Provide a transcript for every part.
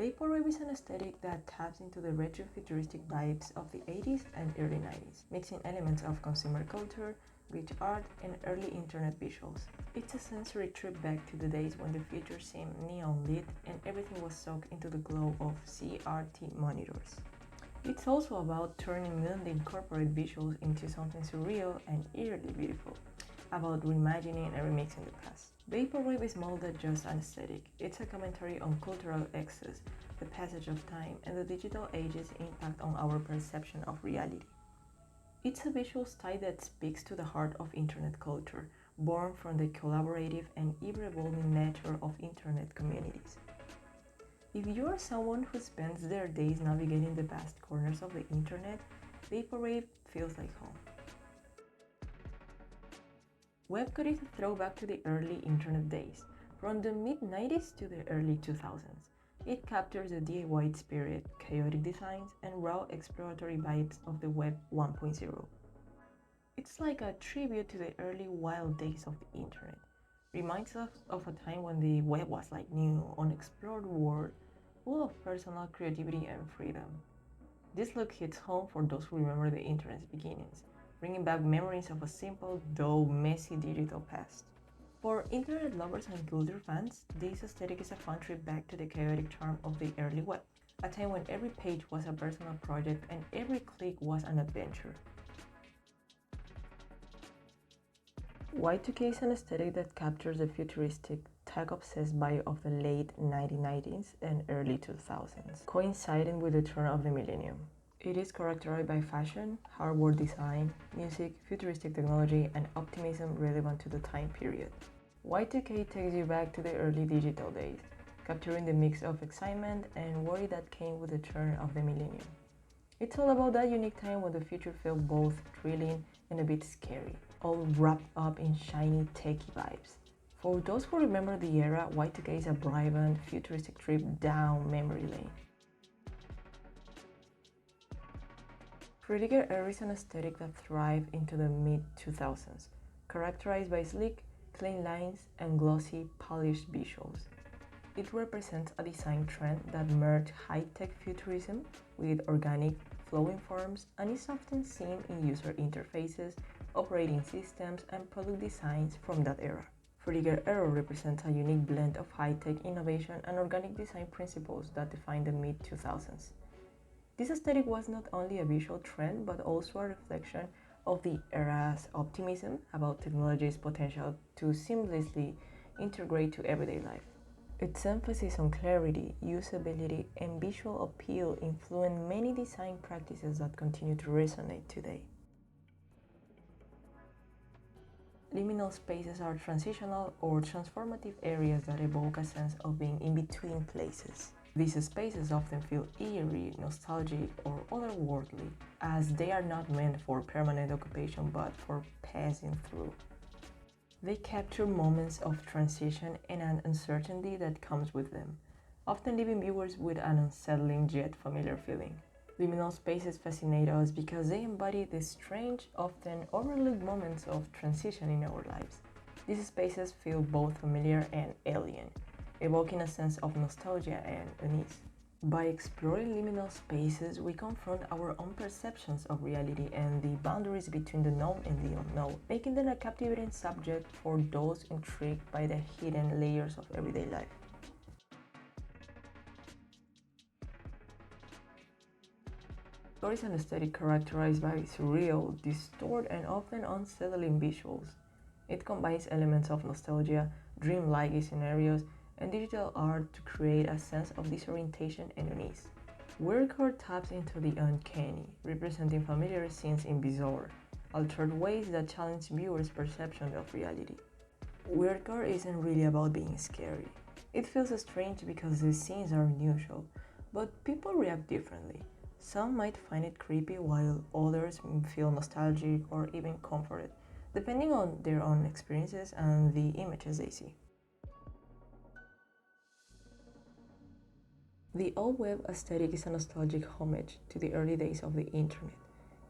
Vaporwave is an aesthetic that taps into the retro-futuristic vibes of the 80s and early 90s, mixing elements of consumer culture, glitch art, and early internet visuals. It's a sensory trip back to the days when the future seemed neon-lit and everything was soaked into the glow of CRT monitors. It's also about turning mundane corporate visuals into something surreal and eerily beautiful, about reimagining and remixing the past. Vaporwave is more than just an aesthetic. It's a commentary on cultural excess, the passage of time, and the digital age's impact on our perception of reality. It's a visual style that speaks to the heart of internet culture, born from the collaborative and ever-evolving nature of internet communities. If you are someone who spends their days navigating the vast corners of the internet, Vaporwave feels like home. Webcode is a throwback to the early internet days, from the mid-90s to the early 2000s. It captures the DIY spirit, chaotic designs, and raw exploratory vibes of the Web 1.0. It's like a tribute to the early wild days of the internet. Reminds us of a time when the web was like new, unexplored world, full of personal creativity and freedom. This look hits home for those who remember the internet's beginnings, bringing back memories of a simple, though messy digital past. For internet lovers and culture fans, this aesthetic is a fun trip back to the chaotic charm of the early web, a time when every page was a personal project and every click was an adventure. Y2K is an aesthetic that captures the futuristic, tech-obsessed vibe of the late 1990s and early 2000s, coinciding with the turn of the millennium. It is characterized by fashion, hardware design, music, futuristic technology, and optimism relevant to the time period. Y2K takes you back to the early digital days, capturing the mix of excitement and worry that came with the turn of the millennium. It's all about that unique time when the future felt both thrilling and a bit scary, all wrapped up in shiny, techy vibes. For those who remember the era, Y2K is a vibrant, futuristic trip down memory lane. Critical era is an aesthetic that thrived into the mid-2000s, characterized by sleek, clean lines and glossy, polished visuals. It represents a design trend that merged high-tech futurism with organic, flowing forms and is often seen in user interfaces, operating systems, and product designs from that era. Frigger Era represents a unique blend of high-tech innovation and organic design principles that define the mid-2000s. This aesthetic was not only a visual trend, but also a reflection of the era's optimism about technology's potential to seamlessly integrate to everyday life. Its emphasis on clarity, usability, and visual appeal influenced many design practices that continue to resonate today. Liminal spaces are transitional or transformative areas that evoke a sense of being in between places. These spaces often feel eerie, nostalgic, or otherworldly, as they are not meant for permanent occupation but for passing through. They capture moments of transition and an uncertainty that comes with them, often leaving viewers with an unsettling yet familiar feeling. Liminal spaces fascinate us because they embody the strange, often overlooked moments of transition in our lives. These spaces feel both familiar and alien, evoking a sense of nostalgia and unease. By exploring liminal spaces, we confront our own perceptions of reality and the boundaries between the known and the unknown, making them a captivating subject for those intrigued by the hidden layers of everyday life. Gore is an aesthetic characterized by surreal, distorted, and often unsettling visuals. It combines elements of nostalgia, dreamlike scenarios, and digital art to create a sense of disorientation and unease. Weirdcore taps into the uncanny, representing familiar scenes in bizarre, altered ways that challenge viewers' perception of reality. Weirdcore isn't really about being scary. It feels strange because the scenes are unusual, but people react differently. Some might find it creepy while others feel nostalgic or even comforted, depending on their own experiences and the images they see. The old web aesthetic is a nostalgic homage to the early days of the internet.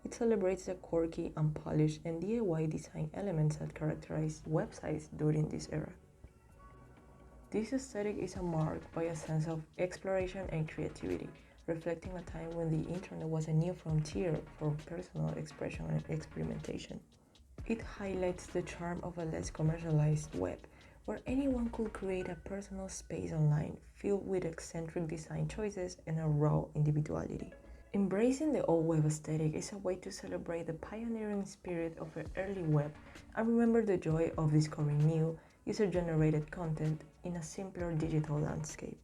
It celebrates the quirky, unpolished, and DIY design elements that characterized websites during this era. This aesthetic is marked by a sense of exploration and creativity, reflecting a time when the internet was a new frontier for personal expression and experimentation. It highlights the charm of a less commercialized web, where anyone could create a personal space online filled with eccentric design choices and a raw individuality. Embracing the old web aesthetic is a way to celebrate the pioneering spirit of the early web and remember the joy of discovering new, user generated content in a simpler digital landscape.